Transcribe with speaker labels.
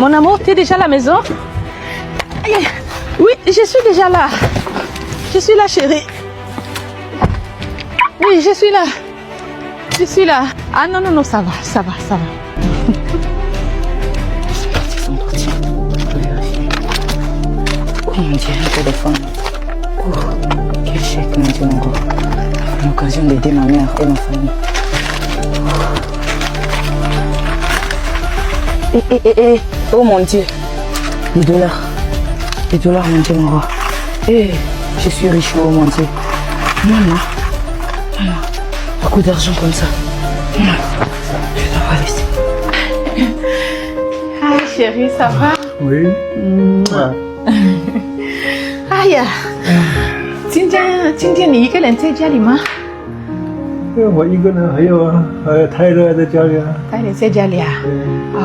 Speaker 1: Mon amour, tu es déjà à la maison? Aïe, aïe. Oui, je suis déjà là. Je suis là, chérie. Oui, je suis là. Je suis là. Ah non, non, non, ça va, ça va, ça va.
Speaker 2: Oh mon Dieu, un téléphone. Oh, quel chèque, mon Dieu, encore. L'occasion d'aider ma mère et ma famille. Oh mon Dieu. Les dollars. Les dollars, mon Dieu, mon roi. Je suis riche, oh mon Dieu. Non. Beaucoup d'argent comme ça. Non. Je dois pas laisser.
Speaker 1: Ah, chérie, ça va?
Speaker 3: Oui.
Speaker 1: 哎呀，今天你一个人在家里吗？
Speaker 3: 我一个人，还有太太在家里啊。
Speaker 1: 太太在家里啊？
Speaker 3: 对。
Speaker 1: 哦。